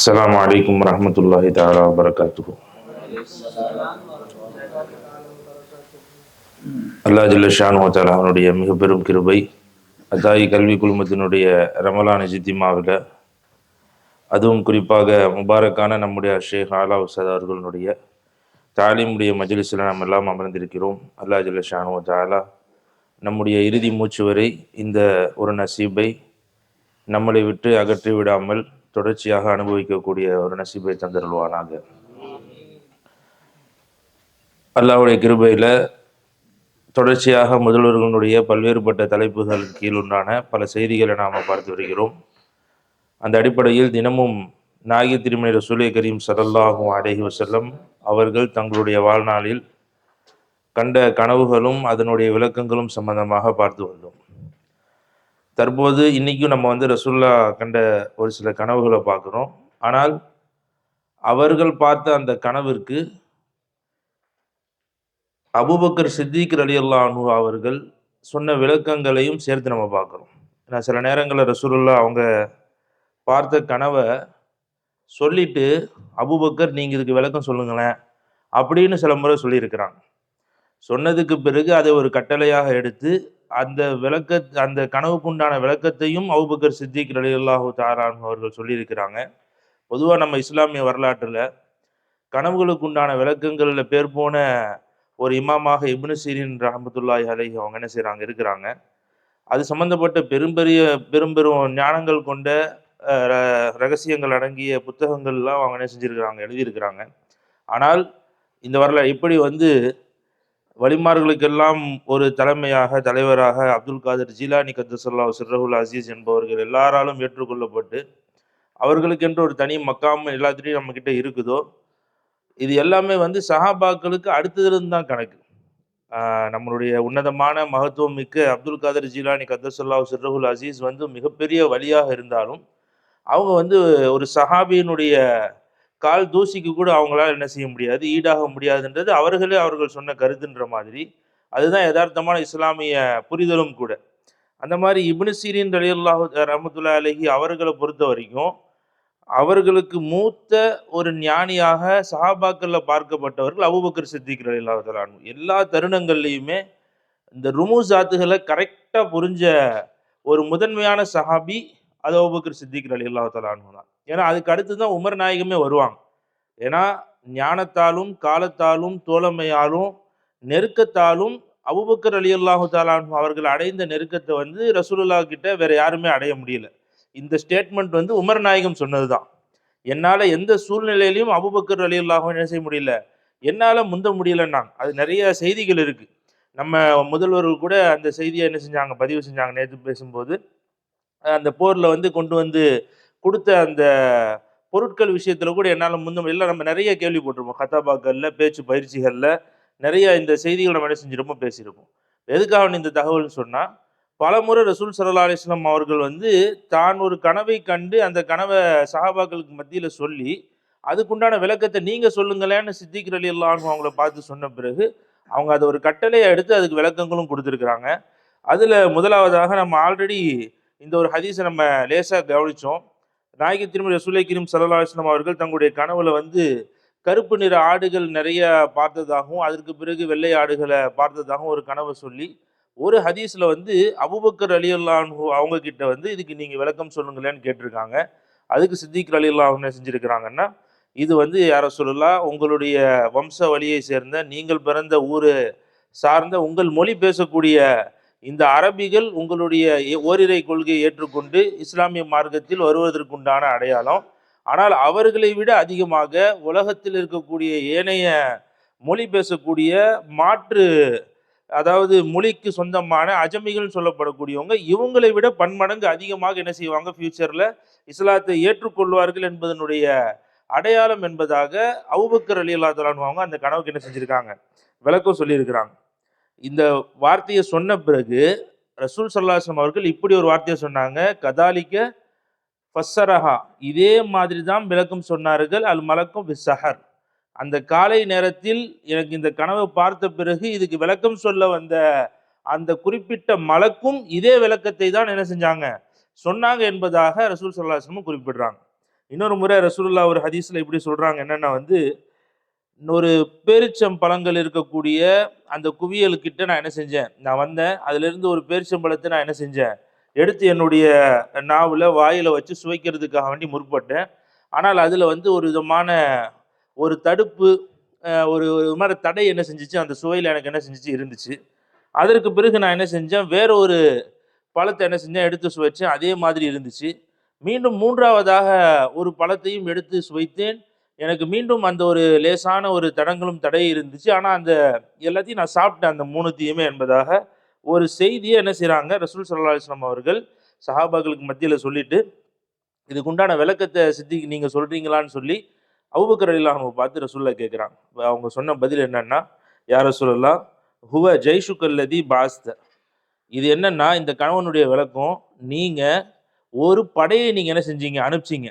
அஸ்ஸலாமு அலைக்கும் வரஹ்மத்துல்லாஹி தஆலா வபரகாத்துஹு. அல்லாஹ் ஜல்ல ஷானுஹு தஆலா அவனுடைய மிக பெரும் கிருபை, அத்தாயி கல்வி குழுமத்தினுடைய ரமலான் இஜ்திமாவில், அதுவும் குறிப்பாக முபாரக்கான நம்முடைய ஷேக் ஆலா உஸ்தாத் அவர்களுடைய தாலீமுடைய மஜ்லிஸில் நாம் எல்லாம் அமர்ந்திருக்கிறோம். அல்லாஹ் ஜல்ல ஷானுஹு தஆலா நம்முடைய இறுதி மூச்சு வரை இந்த ஒரு நசீபை நம்மளை விட்டு அகற்றி விடாமல் தொடர்ச்சியாக அனுபவிக்கக்கூடிய ஒரு நசீபை தந்தருள்வானாக. அல்லாஹ்வுடைய கிருபையில் தொடர்ச்சியாக முதல்வர்களுடைய பல்வேறுபட்ட தலைப்புகள் கீழ் உண்டான பல செய்திகளை நாம் பார்த்து வருகிறோம். அந்த அடிப்படையில் தினமும் நாயகி திருமணி ரசூலே கரீம் ஸல்லல்லாஹு அலைஹி வஸல்லம் அவர்கள் தங்களுடைய வாழ்நாளில் கண்ட கனவுகளும் அதனுடைய விளக்கங்களும் சம்பந்தமாக பார்த்து வந்தோம். தற்போது இன்றைக்கும் நம்ம ரசூல்லா கண்ட ஒரு சில கனவுகளை பார்க்குறோம். ஆனால் அவர்கள் பார்த்த அந்த கனவிற்கு அபூபக்கர் சித்திக் ரலியல்லாஹு அன்ஹு அவர்கள் சொன்ன விளக்கங்களையும் சேர்த்து நம்ம பார்க்குறோம். ஏன்னா சில நேரங்களில் ரசூலுல்லா அவங்க பார்த்த கனவை சொல்லிட்டு, அபூபக்கர் நீங்கள் இதுக்கு விளக்கம் சொல்லுங்களேன் அப்படின்னு சில முறை சொல்லியிருக்கிறாங்க. சொன்னதுக்கு பிறகு அதை ஒரு கட்டளையாக எடுத்து அந்த கனவுக்குண்டான விளக்கத்தையும் அபூபக்கர் சித்திக் ரலியல்லாஹு தஆலா அன்ஹு அவர்கள் சொல்லியிருக்கிறாங்க. பொதுவாக நம்ம இஸ்லாமிய வரலாற்றில் கனவுகளுக்கு உண்டான விளக்கங்களில் பேர் போன ஒரு இமாமாக இப்னு சீரின் ரஹ்மத்துல்லாஹி அலைஹி அவங்க என்ன செய்கிறாங்க இருக்கிறாங்க. அது சம்பந்தப்பட்ட பெரும் ஞானங்கள் கொண்ட ரகசியங்கள் அடங்கிய புத்தகங்கள்லாம் அவங்க என்ன செஞ்சுருக்கிறாங்க, எழுதியிருக்கிறாங்க. ஆனால் இந்த வரலாறு எப்படி வலிமார்களுக்கெல்லாம் ஒரு தலைவராக அப்துல் காதர் ஜீலானி கத்தஸல்லாஹு சிர்ரஹுல் அசீஸ் என்பவர்கள் எல்லாராலும் ஏற்றுக்கொள்ளப்பட்டு அவர்களுக்கென்று ஒரு தனி மக்காம் எல்லாத்திலையும் நம்ம கிட்ட இருக்குதோ, இது எல்லாமே சஹாபாக்களுக்கு அடுத்ததுலேருந்து தான் கணக்கு. நம்மளுடைய உன்னதமான மகத்துவம் மிக்க அப்துல் காதர் ஜீலானி கத்தஸல்லாஹு சிர்ரஹுல் அசீஸ் மிகப்பெரிய வலியாக இருந்தாலும் அவங்க ஒரு சஹாபியினுடைய கால் தூசிக்கு கூட அவங்களால என்ன செய்ய முடியாது, ஈடாக முடியாதுன்றது அவர்கள் சொன்ன கருத்துன்ற மாதிரி அதுதான் யதார்த்தமான இஸ்லாமிய புரிதலும் கூட. அந்த மாதிரி இப்னு சீரின் ரலியல்லாஹு ரஹ்மத்துல்லாஹி அலைஹி அவர்களை பொறுத்த வரைக்கும் அவர்களுக்கு மூத்த ஒரு ஞானியாக சஹாபாக்கள்ல பார்க்கப்பட்டவர்கள் அபூபக்கர் சித்திக் ரலியல்லாஹு தஆலா அன்ஹு. எல்லா தருணங்கள்லையுமே இந்த ருமூசாத்துகளை கரெக்டா புரிஞ்ச ஒரு முதன்மையான சஹாபி அது அபூபக்கர் சித்திக் ரலியல்லாஹு தஆலா அன்ஹு தான். ஏன்னா அதுக்கு அடுத்து தான் உமர் நாயகமே வருவாங்க. ஏன்னா ஞானத்தாலும் காலத்தாலும் தோழமையாலும் நெருக்கத்தாலும் அபூபக்கர் ரலியல்லாஹு தஆலா அன்ஹு அவர்கள் அடைந்த நெருக்கத்தை ரசூலுல்லாஹ் கிட்ட வேற யாருமே அடைய முடியல. இந்த ஸ்டேட்மெண்ட் உமர் நாயகம் சொன்னது தான். என்னால் எந்த சூழ்நிலையிலையும் அபூபக்கர் ரலியல்லாஹு என்ன செய்ய முடியல, என்னால் முந்த முடியலன்னாங்க. அது நிறைய செய்திகள் இருக்கு. நம்ம முதல்வர்கள் கூட அந்த செய்தியை என்ன செஞ்சாங்க, பதிவு செஞ்சாங்க. நேற்று பேசும்போது அந்த போரில் கொண்டு கொடுத்த அந்த பொருட்கள் விஷயத்துல கூட என்னால் முந்த முடியல. நம்ம நிறைய கேள்விப்பட்டிருப்போம், ஹத்தாபாக்கள்ல பேச்சு பயிற்சிகளில் நிறைய இந்த செய்திகள் நம்ம என்ன செஞ்சிருப்போம், பேசியிருப்போம். எதுக்காக இந்த தகவல்னு சொன்னால், பலமுறை ரசூல் ஸல்லல்லாஹு அலைஹி வஸல்லம் அவர்கள் தான் ஒரு கனவை கண்டு அந்த கனவை சஹாபாக்களுக்கு மத்தியில் சொல்லி அதுக்குண்டான விளக்கத்தை நீங்க சொல்லுங்களேன்னு சித்திக் ரலியல்லாஹு அன்ஹு அவங்கள பார்த்து சொன்ன பிறகு அவங்க அதை ஒரு கட்டளையை எடுத்து அதுக்கு விளக்கங்களும் கொடுத்துருக்குறாங்க. அதுல முதலாவதாக நம்ம ஆல்ரெடி இந்த ஒரு ஹதீஸை நம்ம லேசா கவனிச்சோம். நாயகி திருமதி ரசூலே கரீம் ஸல்லல்லாஹு அலைஹி வஸல்லம் அவர்கள் தங்களுடைய கனவுல கருப்பு நிற ஆடுகள் நிறைய பார்த்ததாகவும் அதற்கு பிறகு வெள்ளை ஆடுகளை பார்த்ததாகவும் ஒரு கனவை சொல்லி ஒரு ஹதீஸ்ல அபூபக்கர் ரலியல்லாஹு அன்ஹு அவங்க கிட்ட இதுக்கு நீங்க விளக்கம் சொல்லுங்களேன்னு கேட்டிருக்காங்க. அதுக்கு சித்திக் ரலியல்லாஹு அன்ஹு என்ன செஞ்சிருக்கிறாங்கன்னா, இது யா ரசூலுல்லாஹ், உங்களுடைய வம்ச வழியை சேர்ந்த நீங்கள் பிறந்த ஊரு சார்ந்த உங்கள் மொழி பேசக்கூடிய இந்த அரபிகள் உங்களுடைய ஓரிரை கொள்கையை ஏற்றுக்கொண்டு இஸ்லாமிய மார்க்கத்தில் வருவதற்குண்டான அடையாளம். ஆனால் அவர்களை விட அதிகமாக உலகத்தில் இருக்கக்கூடிய ஏனைய மொழி பேசக்கூடிய மாற்று, அதாவது மொழிக்கு சொந்தமான அஜமிகள் சொல்லப்படக்கூடியவங்க இவங்களை விட பன்மடங்கு அதிகமாக என்ன செய்வாங்க, ஃபியூச்சர்ல இஸ்லாத்தை ஏற்றுக்கொள்வார்கள் என்பதனுடைய அடையாளம் என்பதாக அபூபக்கர் ரலியல்லாஹு தஆலா அன்ஹு அவங்க அந்த கனவுக்கு என்ன செஞ்சிருக்காங்க, விளக்கம் சொல்லியிருக்கிறாங்க. இந்த வார்த்தையை சொன்ன பிறகு ரசூல் ஸல்லல்லாஹு அலைஹி வஸல்லம் அவர்கள் இப்படி ஒரு வார்த்தையை சொன்னாங்க, கதாலிக்க ஃபஸ்ஸரஹா, இதே மாதிரி தான் விளக்கம் சொன்னார்கள் அல் மலக்கும் பிஸ்ஸஹர், அந்த காலை நேரத்தில் எனக்கு இந்த கனவை பார்த்த பிறகு இதுக்கு விளக்கம் சொல்ல வந்த அந்த குறிப்பிட்ட மலக்கும் இதே விளக்கத்தை தான் என்ன செஞ்சாங்க, சொன்னாங்க என்பதாக ரசூல் ஸல்லல்லாஹு அலைஹி வஸல்லம் குறிப்பிடுறாங்க. இன்னொரு முறை ரசூலுல்லாஹ் ஒரு ஹதீஸ்ல இப்படி சொல்றாங்க, என்னன்னா வந்து ஒரு பேரிச்சம் பழங்கள் இருக்கக்கூடிய அந்த குவியலுக்கிட்ட நான் என்ன செஞ்சேன், நான் வந்தேன். அதிலிருந்து ஒரு பேரிச்சம்பழத்தை நான் என்ன செஞ்சேன், எடுத்து என்னுடைய நாவுல, வாயில வச்சு சுவைக்கிறதுக்காக வேண்டி முற்பட்டேன். ஆனால் அதுல வந்து ஒரு விதமான ஒரு தடுப்பு, ஒரு ஒரு மாரி தடை என்ன செஞ்சுச்சு, அந்த சுவையில எனக்கு என்ன செஞ்சுச்சு இருந்துச்சு. அதற்கு பிறகு நான் என்ன செஞ்சேன், வேற ஒரு பழத்த என்ன செஞ்சேன், எடுத்து சுவைச்சேன். அதே மாதிரி இருந்துச்சு. மீண்டும் 3வதாக ஒரு பழத்தையும் எடுத்து சுவைத்தேன். எனக்கு மீண்டும் அந்த ஒரு லேசான ஒரு தடங்கலும் தடை இருந்துச்சு. ஆனா, அந்த எல்லாத்தையும் நான் சாப்பிட்டேன் அந்த 3த்தையுமே என்பதாக ஒரு செய்திய என்ன செய்றாங்க, ரசூல் ஸல்லல்லாஹு அலைஹி வஸல்லம் அவர்கள் சஹாபாக்களுக்கு மத்தியில சொல்லிட்டு, இதுக்கு உண்டான விளக்கத்த சித்திக் நீங்க சொல்றீங்களான்னு சொல்லி, அபூபக்கர் ரலியல்லாஹு அன்ஹுவ பார்த்து ரசூலுல்லாஹ் கேட்குறாங்க. அவங்க சொன்ன பதில் என்னன்னா, யா ரசூலல்லாஹ் ஹுவ ஜைஷுக்கல்லதி பாஸ்த. இது என்னன்னா, இந்த கணவனுடைய விளக்கம், நீங்க ஒரு படையை நீங்க என்ன செஞ்சீங்க, அனுப்பிச்சீங்க.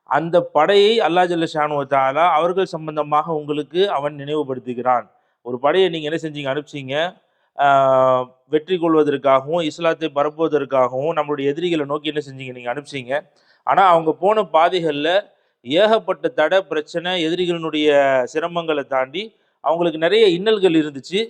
அந்த படையை அல்லாஹ் ஜல்ல ஷானு வ தஆலா அவர்கள் சம்பந்தமாக உங்களுக்கு அவன் நினைவுபடுத்துகிறான். ஒரு படையை நீங்க என்ன செஞ்சீங்க, அனுப்பிச்சீங்க. ஆ வெற்றி கொள்வதற்காகவும், இஸ்லாத்தை பரப்புவதற்காகவும் நம்முடைய எதிரிகள நோக்கி என்ன செஞ்சீங்க, நீங்க அனுப்பிச்சீங்க. ஆனா, அவங்க போன பாதைகள்ல ஏகப்பட்ட தடை, பிரச்சனை, எதிரிகளினுடைய சிரமங்கள தாண்டி அவங்களுக்கு நெறைய இன்னல்கள் இருந்துச்சு.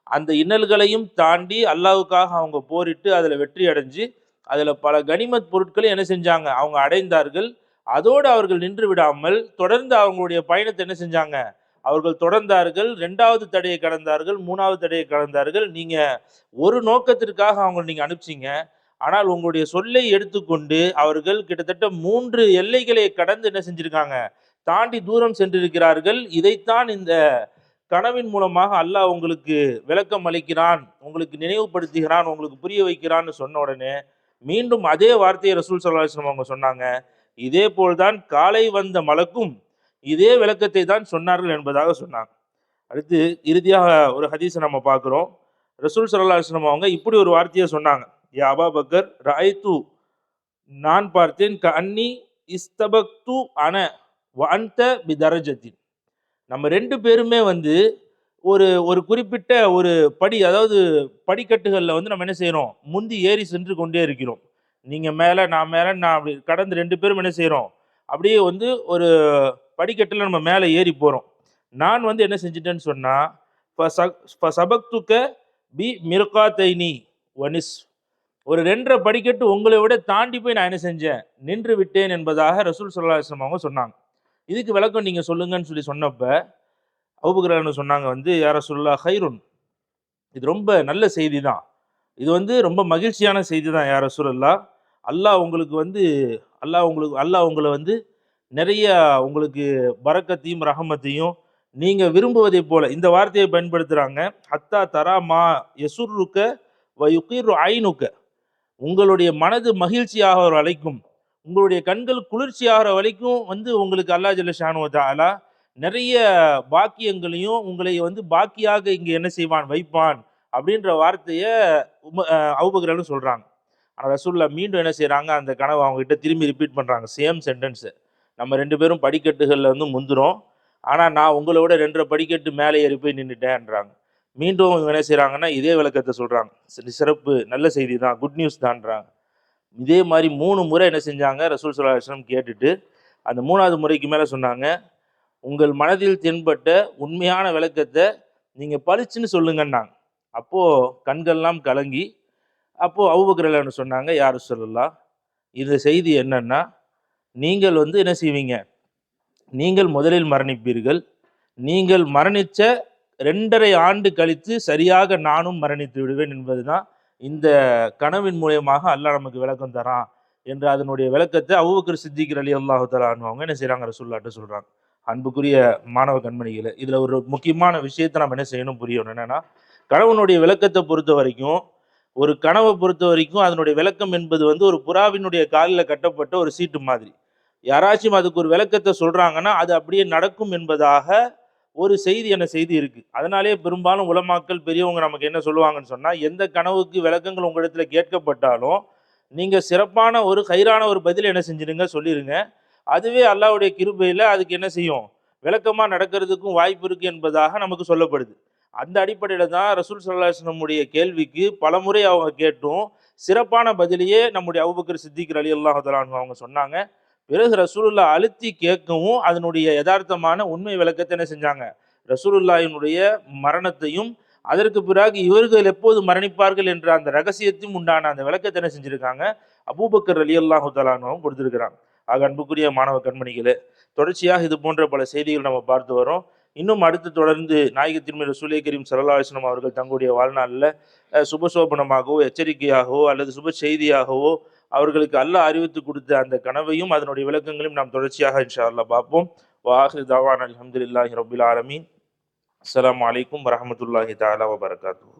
அந்த இன்னல்களையும் தாண்டி அல்லாஹ்வுக்காக அவங்க போரிட்டு அதில வெற்றி அடைஞ்சு, அதில பல கனிமத் பொருட்களை என்ன செஞ்சாங்க, அவங்க அடைந்தார்கள். அதோடு அவர்கள் நின்று விடாமல், தொடர்ந்து அவங்களுடைய பயணத்த என்ன செஞ்சாங்க, அவர்கள் தொடர்ந்தார்கள். 2வது தடையை கடந்தார்கள், 3வது தடையை கடந்தார்கள். நீங்க ஒரு நோக்கத்திற்காக அவங்கள நீங்க அனுப்பிச்சீங்க. ஆனால் உங்களுடைய சொல்லை எடுத்துக்கொண்டு அவர்கள் கிட்டத்தட்ட 3 எல்லைகளை கடந்து என்ன செஞ்சிருக்காங்க, தாண்டி தூரம் சென்றிருக்கிறார்கள். இதைத்தான் இந்த கனவின் மூலமாக அல்லாஹ் உங்களுக்கு விளக்கம் அளிக்கிறான், உங்களுக்கு நினைவுபடுத்துகிறான், உங்களுக்கு புரிய வைக்கிறான்னு சொன்ன உடனே, மீண்டும் அதே வார்த்தையை ரசூல் ஸல்லல்லாஹு அலைஹி வஸல்லம் அவங்க சொன்னாங்க. இதே போல் தான் காலை வந்த மலக்கும் இதே விளக்கத்தை தான் சொன்னார்கள் என்பதாக சொன்னாங்க. அடுத்து இறுதியாக ஒரு ஹதீஸ நம்ம பார்க்கிறோம். ரசூல் ஸல்லல்லாஹு அலைஹி வஸல்லம் அவங்க இப்படி ஒரு வார்த்தைய சொன்னாங்க. யா அபூபக்கர் ரஅய்து, நான் பார்த்தேன், கஅன்னி இஸ்தபக்து அன வ அன்த பிதரஜத்தின். நம்ம 2 பேருமே வந்து ஒரு ஒரு குறிப்பிட்ட ஒரு படி, அதாவது படிக்கட்டுகள்ல வந்து நம்ம என்ன செய்றோம், முந்தி ஏறி சென்று கொண்டே இருக்கிறோம். நீங்க மேல, நான் மேல, நான் அப்படி கடந்து 2 பேரும் என்ன செய்றோம், அப்படியே வந்து ஒரு படிக்கட்டுல நம்ம மேல ஏறி போறோம். நான் வந்து என்ன செஞ்சுட்டேன்னு சொன்னா, ஃபசபக்துக பி மிர்காத்தைனி வ நிஸ்ஃப். ஒரு 2 1/2 படிக்கட்டு உங்களை விட தாண்டி போய் நான் என்ன செஞ்சேன், நின்று விட்டேன் என்பதாக ரசூல் ஸல்லல்லாஹு அலைஹி வஸல்லம் அவங்க சொன்னாங்க. இதுக்கு விளக்கம் நீங்க சொல்லுங்கன்னு சொல்லி சொன்னப்ப, அபூபக்கர் ரலியல்லாஹு சொன்னாங்க வந்து, யா ரசூலல்லாஹ் ஹைருன். இது ரொம்ப நல்ல செய்தி தான். இது வந்து ரொம்ப மகிழ்ச்சியான செய்தி தான் யா ரசூலல்லாஹ். அல்லாஹ் உங்களுக்கு வந்து அல்லாஹ் உங்கள வந்து நெறைய உங்களுக்கு பரக்கத்தையும், ரஹமத்தையும் நீங்க விரும்புவதைப் போல இந்த வார்த்தையை பயன்படுத்துறாங்க. ஹத்தா தரா மா யசுர்ருக வ யுகிர்ரு ஐனுக. உங்களுடைய மனது மகிழ்ச்சியாகிற வரைக்கும், உங்களுடைய கண்கள் குளிர்ச்சியாகிற வரைக்கும் வந்து உங்களுக்கு அல்லாஹ் ஜல்ல ஷானு வ தஆலா நெறைய பாக்கியங்களையும் உங்களை வந்து பாக்கியாக இங்க என்ன செய்வான், வைப்பான். அப்படின்ற வார்த்தைய அபூபக்கர் சொல்றாங்க. ஆனா ரசூலுல்லாஹ் மீண்டும் என்ன செய்றாங்க, அந்த கனவ அவங்ககிட்ட திரும்பி ரிப்பீட் பண்றாங்க. Same sentence. நம்ம 2 பேரும் படிக்கட்டுகள்ல வந்து முந்துறோம். ஆனா நான் உங்கள விட 2 1/2 படிக்கட்டு மேல ஏறி போய் நின்னுட்டேன்றாங்க. மீண்டும் இவங்க என்ன செய்றாங்கன்னா, இதே விளக்கத்த சொல்றாங்க. சிறப்பு, நல்ல செய்தி தான், குட் நியூஸ் தான்றாங்க. இதே மாரி 3 முறை என்ன செஞ்சாங்க, ரசூல் ஸல்லல்லாஹு அலைஹி வஸல்லம் கேட்டுட்டு, அந்த 3வது முறைக்கு மேல சொன்னாங்க, உங்கள் மனதில் தென்பட்ட உண்மையான விளக்கத்த நீங்க பளிச்சுன்னு சொல்லுங்கன்னாங்க. அப்போ கண்கள்லாம் கலங்கி, அப்போ அபூபக்கர் ரலியல்லாஹு அன்ஹு சொன்னாங்க, யா ரசூலல்லாஹ், இந்த செய்தி என்னன்னா, நீங்கள் வந்து என்ன செய்வீங்க, நீங்கள் முதலில் மரணிப்பீர்கள். நீங்கள் மரணிச்ச 2 1/2 ஆண்டு கழித்து சரியாக நானும் மரணித்து விடுவேன் என்பதுதான் இந்த கனவின் மூலியமாக அல்லாஹ் நமக்கு விளக்கம் தரான் என்ற அதனுடைய விளக்கத்த அபூபக்கர் சித்திக் ரலியல்லாஹு தஆலா அன்ஹு அவங்க என்ன செய்றாங்க, ரசூலுல்லாஹ்ட்ட சொல்றாங்க. அன்புக்குரிய மாணவ கண்மணிகளே, இதுல ஒரு முக்கியமான விஷயத்த நம்ம என்ன செய்யணும், புரியணும். என்னன்னா, கனவினுடைய விளக்கத்த பொறுத்தவரைக்கும், ஒரு கனவ பொறுத்தவரைக்கும் அதனுடைய விளக்கம் என்பது வந்து ஒரு புறாவினுடைய கால்ல கட்டப்பட்ட ஒரு சீட்டு மாதிரி. யாராச்சும் அதுக்கு ஒரு விளக்கத்த சொல்றாங்கன்னா, அது அப்படியே நடக்கும் என்பதாக ஒரு செய்தி இருக்கு. அதனாலேயே பெரும்பாலும் உலமாக்கள், பெரியவங்க நமக்கு என்ன சொல்லுவாங்கன்னு சொன்னா, எந்த கனவுக்கு விளக்கங்கள் உங்களிடத்துல கேட்கப்பட்டாலும், நீங்க சிறப்பான ஒரு ஹைரான ஒரு பதில என்ன செஞ்சிருங்க, சொல்லிருங்க. அதுவே அல்லாஹ்வுடைய கிருபையில அதுக்கு என்ன செய்யும், விளக்கமா நடக்கிறதுக்கும் வாய்ப்பு இருக்கு என்பதாக நமக்கு சொல்லப்படுது. அந்த அடிப்படையில தான் ரசூல் ஸல்லல்லாஹு அலைஹி வஸல்லம் உடைய கேள்விக்கு பலமுறை அவங்க கேட்டும், சிறப்பான பதிலையே நம்முடைய அபூபக்கர் சித்திக் ரலியல்லாஹு தஆலா அன்ஹு அவங்க சொன்னாங்க. பிறகு ரசூலுல்லா அழுத்தி கேட்கவும் அதனுடைய யதார்த்தமான உண்மை விளக்கத்தை என்ன செஞ்சாங்க, ரசூலுல்லாஹினுடைய மரணத்தையும் அதற்கு பிறகு இவர்கள் எப்போது மரணிப்பார்கள் என்ற அந்த ரகசியத்தையும் உண்டான அந்த விளக்கத்தை என்ன செஞ்சிருக்காங்க, அபூபக்கர் ரலியல்லாஹு தஆலா அன்ஹுவும் கொடுத்திருக்கிறாங்க. ஆக அன்புக்குரிய மாணவ கண்மணிகளே, தொடர்ச்சியாக இது போன்ற பல செய்திகள் நம்ம பார்த்து வரோம். இன்னும் அடுத்து தொடர்ந்து நாயகத் திருமதி ரசூலே கரீம் ஸல்லல்லாஹு அலைஹி வஸல்லம் அவர்கள் தங்களுடைய வாழ்நாளில் சுபசோபனமாகவோ எச்சரிக்கையாகவோ அல்லது சுப செய்தியாகவோ அவர்களுக்கு அல்லாஹ் அறிவித்து கொடுத்த அந்த கனவையும் அதனுடைய விளக்கங்களையும் நாம் தொடர்ச்சியாக இன்ஷா அல்லாஹ் பார்ப்போம். வாஹிரு தவானா அல்ஹம்துலில்லாஹி ரப்பில் ஆலமீன். அஸ்ஸலாமு அலைக்கும் வரஹ்மத்துல்லாஹி தஆலா வபரகாத்துஹு.